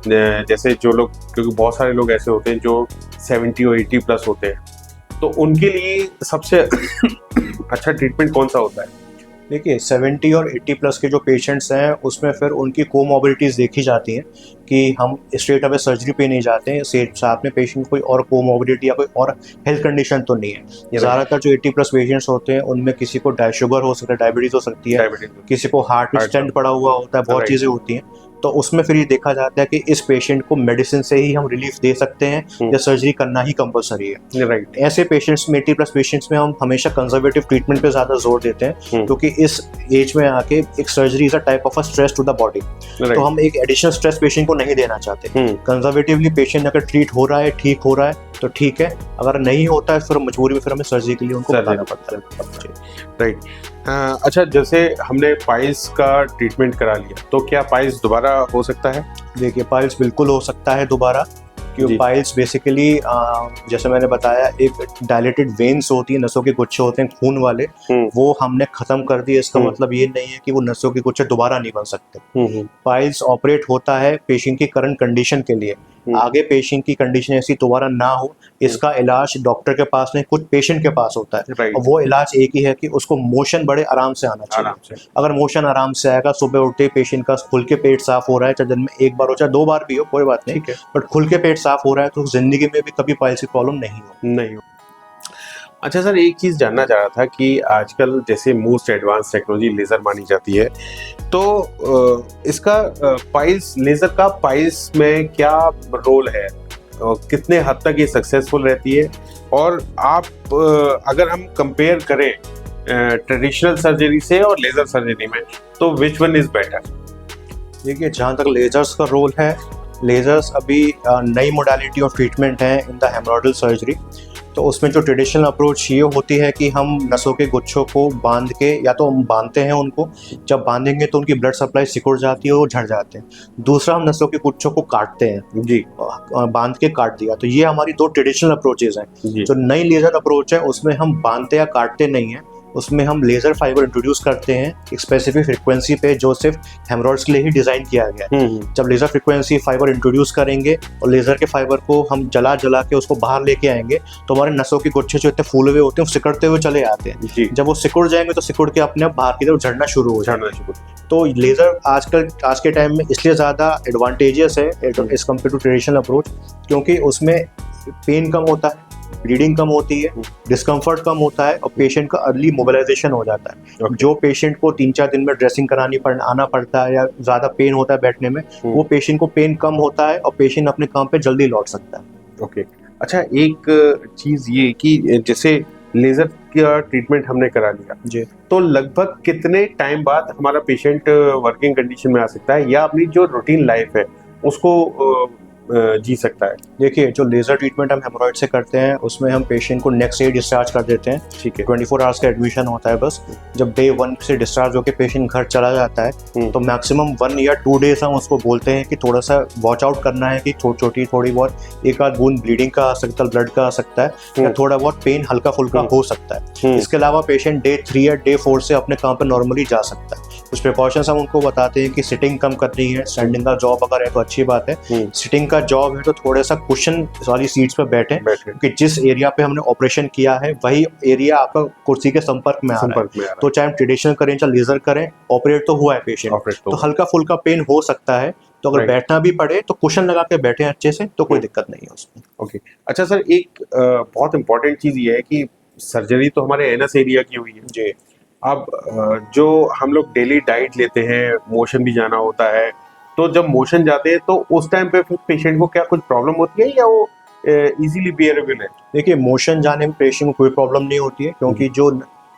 जैसे जो लोग, क्योंकि बहुत सारे लोग ऐसे होते हैं जो 70 और 80 प्लस होते हैं, तो उनके लिए सबसे अच्छा ट्रीटमेंट कौन सा होता है? देखिए, 70 और 80 प्लस के जो पेशेंट्स हैं उसमें फिर उनकी कोमॉर्बिडिटीज़ देखी जाती हैं कि हम स्ट्रेट अवे सर्जरी पे नहीं जाते हैं, साथ में पेशेंट कोई और कोमॉर्बिडिटी या कोई और हेल्थ कंडीशन तो नहीं है। ज़्यादातर जो 80 प्लस पेशेंट्स होते हैं उनमें किसी को शुगर हो सकता है, डायबिटीज़ हो सकती है, किसी को हार्ट में स्टेंट पड़ा हुआ होता है, बहुत चीज़ें होती हैं। तो उसमें फिर ये देखा जाता है कि इस पेशेंट को मेडिसिन से ही हम रिलीफ दे सकते हैं या सर्जरी करना ही कंपलसरी है। राइट। ऐसे पेशेंट्स में, 80 प्लस पेशेंट्स में हम हमेशा कंजर्वेटिव ट्रीटमेंट पे ज़्यादा जोर देते हैं, क्योंकि इस एज में आके एक surgery is a type of a stress to the body, तो हम एक एडिशनल स्ट्रेस पेशेंट को नहीं देना चाहते। कंजर्वेटिवली पेशेंट अगर ट्रीट हो रहा है, ठीक हो रहा है तो ठीक है, अगर नहीं होता है फिर मजबूरी में फिर हमें सर्जरी के लिए उनको बताना पड़ता है। राइट। अच्छा, जैसे हमने पाइल्स का ट्रीटमेंट करा लिया, तो क्या पाइल्स दोबारा हो सकता है? देखिए, पाइल्स बिल्कुल हो सकता है दोबारा, क्योंकि पाइल्स बेसिकली जैसे मैंने बताया, एक डायलेटेड वेन्स होती है, नसों के गुच्छे होते हैं खून वाले, वो हमने खत्म कर दिए। इसका मतलब ये नहीं है कि वो नसों के गुच्छे दोबारा नहीं बन सकते। पाइल्स ऑपरेट होता है पेशेंट की करंट कंडीशन के लिए, आगे पेशेंट की कंडीशन ऐसी दोबारा ना हो, इसका इलाज डॉक्टर के पास नहीं, खुद पेशेंट के पास होता है। और वो इलाज एक ही है कि उसको मोशन बड़े आराम से आना चाहिए। अगर मोशन आराम से आएगा, सुबह उठते पेशेंट का खुल के पेट साफ हो रहा है, चाहे दिन में 1 बार हो चाहे 2 बार भी हो, कोई बात नहीं, बट खुल के पेट साफ हो रहा है, तो जिंदगी में भी कभी पाइल्स की प्रॉब्लम नहीं हो। अच्छा सर, एक चीज जानना चाह रहा था कि आजकल जैसे मोस्ट एडवांस टेक्नोलॉजी लेजर मानी जाती है, तो इसका लेजर का पाइल्स में क्या रोल है, कितने हद तक ये सक्सेसफुल रहती है, और आप अगर हम कंपेयर करें ट्रेडिशनल सर्जरी से और लेजर सर्जरी में, तो विच वन इज बेटर? देखिए, जहाँ तक लेजर्स का रोल है, लेजर्स अभी नई मोडालिटी ऑफ ट्रीटमेंट है इन द हेमोरॉइडल सर्जरी। तो उसमें जो ट्रेडिशनल अप्रोच ये होती है कि हम नसों के गुच्छों को बांध के, या तो हम बांधते हैं उनको, जब बांधेंगे तो उनकी ब्लड सप्लाई सिकुड़ जाती है और झड़ जाते हैं। दूसरा, हम नसों के गुच्छों को काटते हैं, जी बांध के काट दिया। तो ये हमारी दो ट्रेडिशनल अप्रोचेज हैं। जी जो नई लेजर अप्रोच है उसमें हम बांधते या काटते नहीं हैं, उसमें हम लेजर फाइबर इंट्रोड्यूस करते हैं एक स्पेसिफिक फ्रिक्वेंसी पे जो सिर्फ हेमरॉइड्स के लिए ही डिजाइन किया गया है। जब लेजर फ्रिक्वेंसी फाइबर इंट्रोड्यूस करेंगे और लेजर के फाइबर को हम जला जला के उसको बाहर लेके आएंगे, तो हमारे नसों के गुच्छे जो इतने फूले हुए होते हैं वो सिकुड़ते हुए चले आते हैं। जी जब वो सिकुड़ जाएंगे तो सिकुड़ के अपने आप बाहर की तरफ झड़ना शुरू हो जाएगा। तो लेजर आज के टाइम में इसलिए ज़्यादा एडवांटेजियस है as compare to traditional approach, क्योंकि उसमें पेन कम होता है, ब्लीडिंग कम होती है, डिस्कम्फर्ट कम होता है और पेशेंट का अर्ली मोबिलाइजेशन हो जाता है। जो पेशेंट को 3-4 दिन में ड्रेसिंग आना पड़ता है या ज़्यादा पेन होता है बैठने में, वो पेशेंट को पेन कम होता है और पेशेंट अपने काम पे जल्दी लौट सकता है। ओके, अच्छा एक चीज़ ये कि जैसे लेजर का ट्रीटमेंट हमने करा लिया जी, तो लगभग कितने टाइम बाद हमारा पेशेंट वर्किंग कंडीशन में आ सकता है या अपनी जो रूटीन लाइफ है उसको जी सकता है? देखिए, जो लेजर ट्रीटमेंट हम हेमरॉइड से करते हैं उसमें हम पेशेंट को नेक्स्ट डे डिस्चार्ज कर देते हैं। ठीक है, 24 आवर्स का एडमिशन होता है बस। जब डे 1 से डिस्चार्ज होकर पेशेंट घर चला जाता है तो मैक्सिमम 1 या 2 डेज हम उसको बोलते हैं कि थोड़ा सा वॉच आउट करना है कि थोड़ी बहुत एक आध बूंद ब्लीडिंग का आ सकता है, ब्लड का आ सकता है, या थोड़ा बहुत पेन हल्का फुल्का हो सकता है। इसके अलावा पेशेंट डे 3 या डे 4 से अपने काम पर नॉर्मली जा सकता है। कुछ प्रिकॉशंस हम उनको बताते हैं कि सिटिंग कम करनी है, स्टैंडिंग का जॉब अगर है तो अच्छी बात है, सिटिंग का जॉब है तो थोड़ा सा कुशन वाली सीट्स पे बैठे, क्योंकि जिस एरिया पे हमने ऑपरेशन किया है वही एरिया आपका कुर्सी के संपर्क में आ रहा है। तो चाहे हम ट्रेडिशनल करें चाहे लेजर करें, ऑपरेट तो हुआ है पेशेंट, तो हल्का फुल्का पेन हो सकता है। तो अगर बैठना भी पड़े तो कुशन लगा के बैठे अच्छे से तो कोई दिक्कत नहीं है उसमें। ओके, अच्छा सर, एक बहुत इंपॉर्टेंट चीज़ ये है कि सर्जरी तो हमारे एनस एरिया की हुई है जी। अब जो हम लोग डेली डाइट लेते हैं, मोशन भी जाना होता है, तो जब मोशन जाते हैं तो उस टाइम पे फिर पेशेंट को क्या कुछ प्रॉब्लम होती है या वो इजीली बियरेबल है? देखिए, मोशन जाने में पेशेंट को कोई प्रॉब्लम नहीं होती है, क्योंकि जो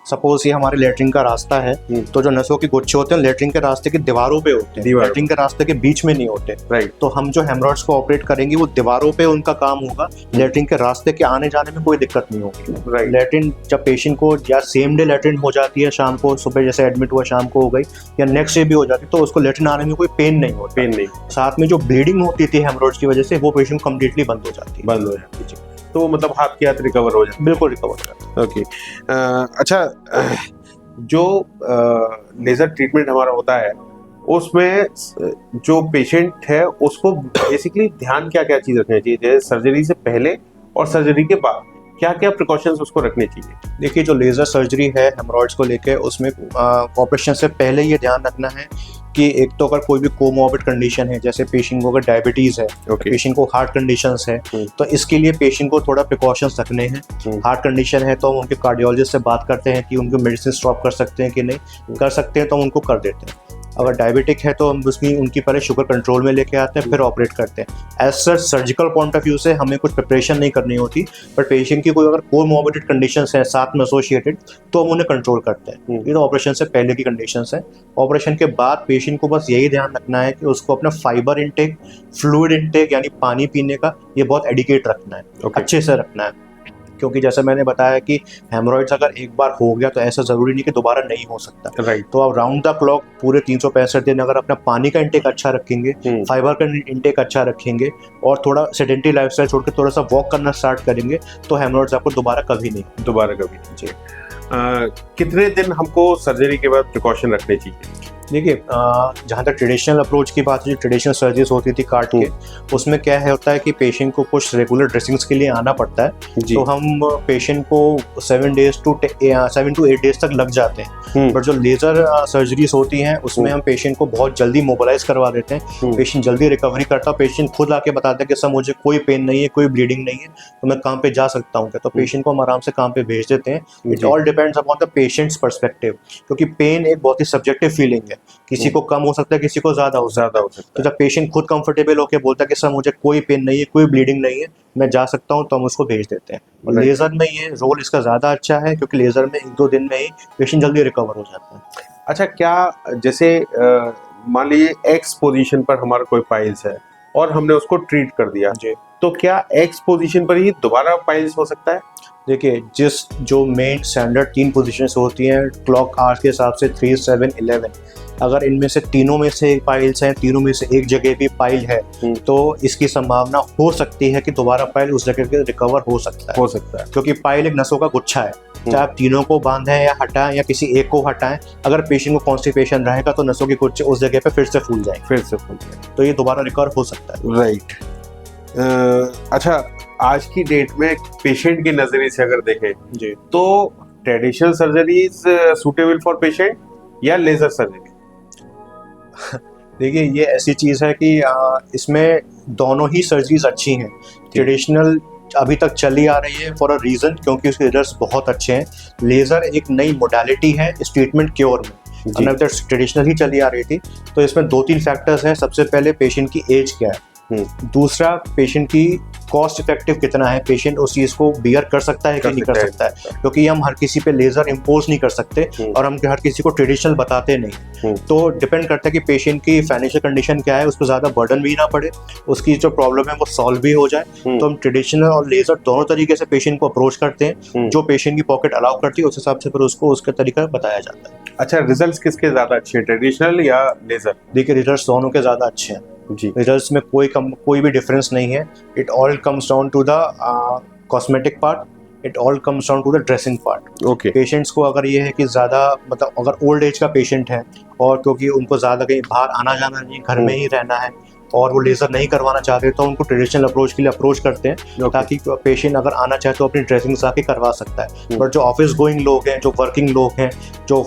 सपोज ये हमारे लेटरिन का रास्ता है तो जो नसों के गुच्छे होते हैं लेटरिन के रास्ते की दीवारों पे होते हैं, लेटरिन के रास्ते के बीच में नहीं होते। राइट। तो हम जो हेमरॉइड्स को ऑपरेट करेंगे वो दीवारों पे उनका काम होगा, लेटरिन के रास्ते के आने जाने में कोई दिक्कत नहीं होगी। लेटरिन जब पेशेंट को या सेम डे लेटरिन हो जाती है, शाम को सुबह जैसे एडमिट हुआ शाम को हो गई या नेक्स्ट डे भी हो जाती है, तो उसको लेटरिन आने में कोई पेन नहीं होता। पेन नहीं। साथ में जो ब्लीडिंग होती थी हेमरॉइड्स की वजह से वो पेशेंट कम्प्लीटली बंद हो जाती है। तो मतलब हाथ के हाथ रिकवर हो जाता है? बिल्कुल रिकवर हो जाता है। ओके, अच्छा, जो लेजर ट्रीटमेंट हमारा होता है उसमें जो पेशेंट है उसको बेसिकली ध्यान क्या क्या चीज रखनी चाहिए, जैसे सर्जरी से पहले और सर्जरी के बाद क्या क्या प्रिकॉशंस उसको रखने चाहिए? देखिए, जो लेजर सर्जरी है हेमरॉइड्स को लेके उसमें ऑपरेशन से पहले ये ध्यान रखना है कि एक तो अगर कोई भी कोमॉर्बिड कंडीशन है, जैसे पेशेंट को अगर डायबिटीज है, पेशेंट को हार्ट कंडीशंस है, तो इसके लिए पेशेंट को थोड़ा प्रिकॉशंस रखने हैं। हार्ट कंडीशन है तो हम उनके कार्डियोलॉजिस्ट से बात करते हैं कि उनको मेडिसिन स्टॉप कर सकते हैं कि नहीं, कर सकते हैं तो हम उनको कर देते हैं। अगर डायबिटिक है तो हम उनकी पहले शुगर कंट्रोल में लेके आते हैं फिर ऑपरेट करते हैं। As such surgical point of view से हमें कुछ प्रिपरेशन नहीं करनी होती, बट पेशेंट की कोई अगर कोमॉर्बिड कंडीशंस हैं साथ में एसोसिएटेड तो हम उन्हें कंट्रोल करते हैं। ये तो ऑपरेशन से पहले की कंडीशंस हैं। ऑपरेशन के बाद पेशेंट को बस यही ध्यान रखना है कि उसको अपना फाइबर इंटेक, फ्लूइड इंटेक यानी पानी पीने का ये बहुत एडिकेट रखना है, अच्छे से रखना है। क्योंकि जैसे मैंने बताया कि हेमरॉइड्स अगर एक बार हो गया तो ऐसा जरूरी नहीं कि दोबारा नहीं हो सकता। राइट। तो आप राउंड द क्लॉक पूरे 365 दिन अगर अपना पानी का इंटेक अच्छा रखेंगे, फाइबर का इंटेक अच्छा रखेंगे और थोड़ा सेडेंटरी लाइफस्टाइल छोड़ के थोड़ा सा वॉक करना स्टार्ट करेंगे तो हेमरॉइड्स आपको दोबारा कभी नहीं। जी। कितने दिन हमको सर्जरी के बाद प्रिकॉशन रखने चाहिए? देखिए, जहाँ तक ट्रेडिशनल अप्रोच की बात है, जो ट्रेडिशनल सर्जरीज होती थी काट के, उसमें क्या है होता है कि पेशेंट को कुछ रेगुलर ड्रेसिंग्स के लिए आना पड़ता है। तो हम पेशेंट को 7 to 8 डेज तक लग जाते हैं। बट जो लेजर सर्जरीज होती हैं उसमें हम पेशेंट को बहुत जल्दी मोबिलाइज करवा देते हैं, पेशेंट जल्दी रिकवरी करता है, पेशेंट खुद आके बताता है कि सर मुझे कोई पेन नहीं है, कोई ब्लीडिंग नहीं है, तो मैं काम पे जा सकता हूँ क्या, तो पेशेंट को हम आराम से काम पे भेज देते हैं। It all depends upon the patients perspective, क्योंकि पेन एक बहुत ही सब्जेक्टिव फीलिंग है, किसी को कम हो सकता है, किसी को ज्यादा हो सकता है। तो जब पेशेंट खुद कंफर्टेबल होकर बोलता है कि सर मुझे कोई पेन नहीं है, कोई ब्लीडिंग नहीं है, मैं जा सकता हूँ, तो हम उसको भेज देते हैं। और लेजर में ये रोल इसका ज्यादा अच्छा है क्योंकि लेजर में 1-2 दिन में ही पेशेंट जल्दी रिकवर हो जाता है। अच्छा, क्या जैसे मान लीजिए एक्स पोजीशन पर हमारा कोई पाइल्स है और हमने उसको ट्रीट कर दिया, तो क्या एक्स पोजीशन पर ही दोबारा पाइल्स हो सकता है? देखिए, जो मेन स्टैंडर्ड 3 पोजीशंस होती हैं क्लॉक आवर्स के हिसाब से 3, 7, 11, अगर इनमें से तीनों में से पाइल्स हैं, तीनों में से एक जगह भी पाइल है, तो इसकी संभावना हो सकती है कि दोबारा पाइल उस जगह पे रिकवर हो सकता है, क्योंकि पाइल एक नसों का गुच्छा है। चाहे आप तीनों को बांधें या हटाएं या किसी एक को हटाएं, अगर पेशेंट को कॉन्स्टिपेशन रहेगा तो नसों के गुच्छे उस जगह पे फिर से फूल जाएंगे, तो ये दोबारा रिकवर हो सकता है। राइट। अच्छा, आज की डेट में पेशेंट के नजरिए से अगर देखें जी, तो traditional surgery is suitable for patient या लेजर सर्जरी? देखिए, ये ऐसी चीज़ है कि इसमें दोनों ही सर्जरीज अच्छी हैं। ट्रेडिशनल अभी तक चली आ रही है फॉर अ रीज़न, क्योंकि उसके रिजल्ट्स बहुत अच्छे हैं। लेज़र एक नई मोडालिटी है इस ट्रीटमेंट क्योर में, अगर तक ट्रेडिशनल ही चली आ रही थी। तो इसमें 2-3 फैक्टर्स हैं। सबसे पहले पेशेंट की एज क्या है, दूसरा पेशेंट की कॉस्ट इफेक्टिव कितना है, पेशेंट उस चीज़ को बियर कर सकता है कि नहीं कर सकता है, क्योंकि हम हर किसी पे लेज़र इम्पोज नहीं कर सकते और हम हर किसी को ट्रेडिशनल बताते नहीं। तो डिपेंड करता है कि पेशेंट की फाइनेंशियल कंडीशन क्या है, उस पर ज़्यादा बर्डन भी ना पड़े, उसकी जो प्रॉब्लम है वो सॉल्व भी हो जाए। तो हम ट्रेडिशनल और लेज़र दोनों तरीके से पेशेंट को अप्रोच करते हैं। जो पेशेंट की पॉकेट अलाउ करती है उस हिसाब से फिर उसको उसका तरीका बताया जाता है। अच्छा, रिजल्ट्स किसके ज़्यादा अच्छे हैं, ट्रेडिशनल या लेज़र? देखिए, रिजल्ट्स दोनों के ज़्यादा अच्छे हैं जी। रिजल्ट्स में कोई भी डिफरेंस नहीं है। It all comes down to the cosmetic part, it all comes down to the dressing part. Okay. Patients को अगर ये है कि ज़्यादा मतलब अगर ओल्ड एज का पेशेंट है और क्योंकि उनको ज़्यादा कहीं बाहर आना जाना नहीं, घर में ही रहना है और वो लेज़र नहीं करवाना चाहते, तो उनको ट्रेडिशनल अप्रोच के लिए अप्रोच करते हैं, ताकि पेशेंट अगर आना चाहे तो अपनी ड्रेसिंग आके करवा सकता है। बट जो ऑफिस गोइंग लोग हैं, जो वर्किंग लोग हैं, जो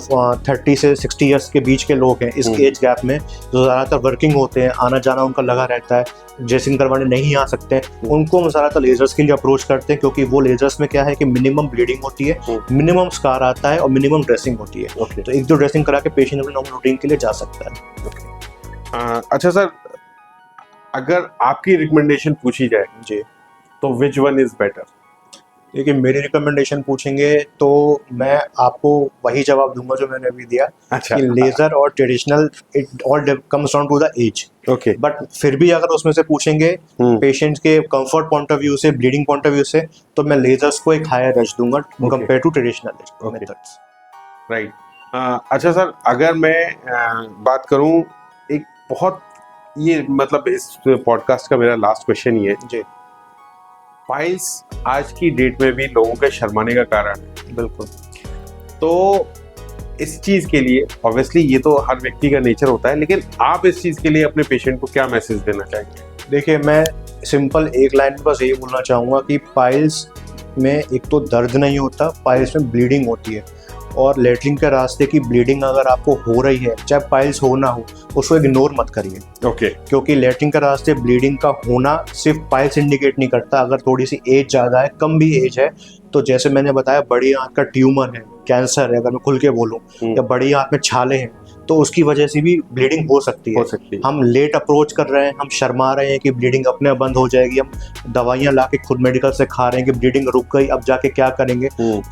30 से 60 ईयर्स के बीच के लोग हैं, इस एज गैप में जो ज़्यादातर वर्किंग होते हैं, आना जाना उनका लगा रहता है, ड्रेसिंग करवाने नहीं आ सकते हैं, उनको हम ज़्यादातर लेजर्स के लिए अप्रोच करते हैं, क्योंकि वो लेजर्स में क्या है कि मिनिमम ब्लीडिंग होती है, मिनिमम स्कार आता है और मिनिमम ड्रेसिंग होती है। तो एक दो ड्रेसिंग करा के पेशेंट अपने नॉर्मल रूटीन के लिए जा सकता है। अच्छा सर, अगर आपकी रिकमेंडेशन पूछी जाए जी, तो विच वन इज बेटर? देखिए, मेरी रिकमेंडेशन पूछेंगे तो मैं आपको वही जवाब दूंगा जो मैंने अभी दिया। अच्छा, कि लेजर और traditional it all comes down to the edge. Okay. But फिर भी अगर उसमें से पूछेंगे पेशेंट के कंफर्ट पॉइंट ऑफ व्यू से, ब्लीडिंग पॉइंट ऑफ व्यू से, तो मैं लेजर्स को एक हायर एज दूंगा compare to traditional methods. Right. अच्छा सर, अगर मैं बात करूं, एक बहुत ये मतलब इस पॉडकास्ट का मेरा लास्ट क्वेश्चन ही है जी। पाइल्स आज की डेट में भी लोगों के शर्माने का कारण है। बिल्कुल। तो इस चीज के लिए ऑब्वियसली ये तो हर व्यक्ति का नेचर होता है, लेकिन आप इस चीज के लिए अपने पेशेंट को क्या मैसेज देना चाहेंगे? देखिए, मैं सिंपल एक लाइन में बस यही बोलना चाहूँगा कि पाइल्स में एक तो दर्द नहीं होता, पाइल्स में ब्लीडिंग होती है, और लेटरिन के रास्ते की ब्लीडिंग अगर आपको हो रही है, चाहे पाइल्स हो ना हो, उसको इग्नोर मत करिए। ओके। क्योंकि लेटरिन के रास्ते ब्लीडिंग का होना सिर्फ पाइल्स इंडिकेट नहीं करता। अगर थोड़ी सी एज ज़्यादा है, कम भी एज है, तो जैसे मैंने बताया बड़ी आंत का ट्यूमर है, कैंसर है, अगर मैं खुल के बोलूँ, या बड़ी आंत में छाले हैं, तो उसकी वजह से भी ब्लीडिंग हो सकती है। हम लेट अप्रोच कर रहे हैं, हम शर्मा रहे हैं कि ब्लीडिंग अपने आप बंद हो जाएगी, हम दवाइयाँ ला के खुद मेडिकल से खा रहे हैं कि ब्लीडिंग रुक गई, अब जाके क्या करेंगे।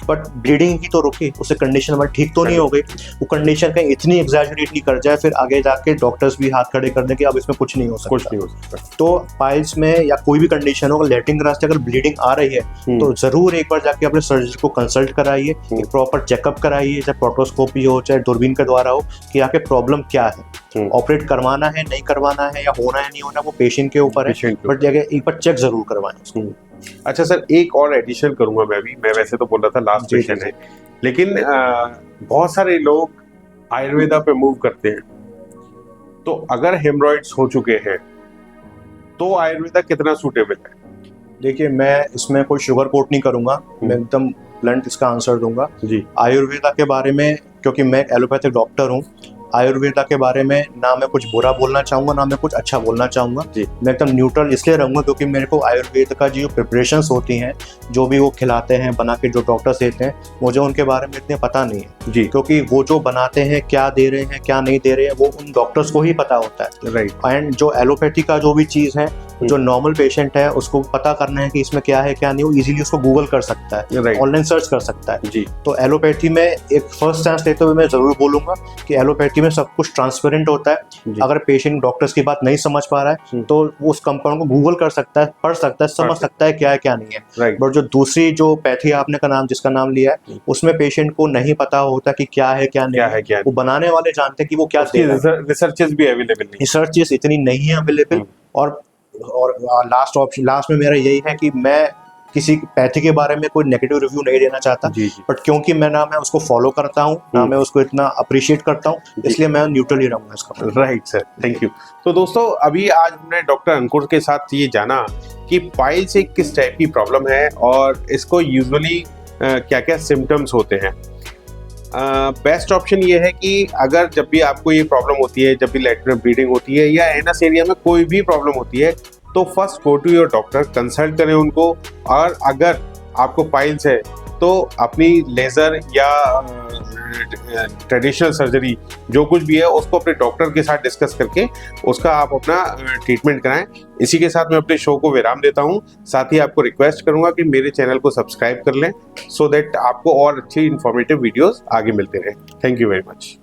बट ब्लीडिंग ही तो रुकी, उससे कंडीशन हमारी ठीक तो नहीं हो गई। वो कंडीशन कहीं इतनी एग्जैजरेट नहीं कर जाए, फिर आगे जाके डॉक्टर्स भी हाथ खड़े कर दें कि अब इसमें कुछ नहीं हो सकता। तो पाइल्स में या कोई भी कंडीशन हो, लेटरिन के रास्ते अगर ब्लीडिंग आ रही है तो जरूर एक बार जाके अपने सर्जन को कंसल्ट कराइए, एक प्रॉपर चेकअप कराइए, चाहे प्रोटोस्कोपी हो चाहे दूरबीन के द्वारा हो, कि आके प्रॉब्लम क्या है, ऑपरेट करवाना है नहीं करवाना है, या होना है नहीं होना, वो पेशेंट के ऊपर है, बट एक बार चेक जरूर करवाएं उसको। अच्छा सर, एक और एडिशन करूंगा मैं वैसे तो बोल रहा था लास्ट क्वेश्चन है, लेकिन बहुत सारे लोग आयुर्वेदा पे मूव करते हैं, तो अगर हेमरॉइड्स हो चुके हैं तो आयुर्वेदा कितना सूटेबल है? देखिए, मैं इसमें कोई शुगर कोट नहीं करूंगा, मैं एकदम ब्लंट इसका आंसर दूंगा जी। आयुर्वेदा के बारे में, क्योंकि मैं एक एलोपैथिक डॉक्टर हूँ, आयुर्वेदा के बारे में ना मैं कुछ बुरा बोलना चाहूँगा ना मैं कुछ अच्छा बोलना चाहूँगा। मैं एकदम न्यूट्रल इसलिए रहूँगा क्योंकि मेरे को आयुर्वेद का जो प्रिपरेशंस होती हैं, जो भी वो खिलाते हैं बना के, जो डॉक्टर्स देते हैं, मुझे उनके बारे में इतने पता नहीं है जी। क्योंकि वो जो बनाते हैं, क्या दे रहे हैं क्या नहीं दे रहे हैं, वो उन डॉक्टर्स को ही पता होता है। राइट। एंड जो एलोपैथी का जो भी चीज़ है जो नॉर्मल पेशेंट है उसको पता करना है कि इसमें क्या है क्या नहीं, वो इजीली उसको गूगल कर सकता है, Right. ऑनलाइन सर्च कर सकता है जी। तो एलोपैथी में एक फर्स्ट चांस लेते हुए मैं जरूर बोलूंगा कि एलोपैथी में सब कुछ ट्रांसपेरेंट होता है। जी। अगर पेशेंट डॉक्टर्स की बात नहीं समझ पा रहा है तो वो उस कंपाउंड को गूगल कर सकता है, पढ़ सकता है, समझ सकता है क्या है क्या नहीं है। राइट। बट जो दूसरी जो पैथी आपने का नाम जिसका नाम लिया है उसमें पेशेंट को नहीं पता होता कि क्या है क्या नहीं है, वो बनाने वाले जानते हैं कि वो क्या दे रहे हैं। रिसर्चेस भी अवेलेबल नहीं। रिसर्चेस इतनी नहीं है अवेलेबल। और लास्ट में मेरा यही है कि मैं किसी पैथी के बारे में कोई नेगेटिव रिव्यू नहीं देना चाहता, बट क्योंकि मैं उसको फॉलो करता हूँ ना मैं उसको इतना अप्रिशिएट करता हूँ, इसलिए मैं न्यूट्रल ही रहूंगा इसका। Right sir, thank you. तो दोस्तों अभी आज हमने डॉक्टर अंकुर के साथ ये जाना कि पाइल्स एक किस टाइप की प्रॉब्लम है और इसको यूजुअली क्या क्या सिम्टम्स होते हैं। बेस्ट ऑप्शन ये है कि अगर जब भी आपको ये प्रॉब्लम होती है, जब भी लैट्रिन ब्लीडिंग होती है या एनस एरिया में कोई भी प्रॉब्लम होती है, तो first go to your doctor, consult करें उनको। और अगर आपको पाइल्स है तो अपनी लेज़र या ट्रेडिशनल सर्जरी जो कुछ भी है उसको अपने डॉक्टर के साथ डिस्कस करके उसका आप अपना ट्रीटमेंट कराएं। इसी के साथ मैं अपने शो को विराम देता हूं। साथ ही आपको रिक्वेस्ट करूंगा कि मेरे चैनल को सब्सक्राइब कर लें सो दैट आपको और अच्छी इंफॉर्मेटिव वीडियोस आगे मिलते रहें। Thank you very much.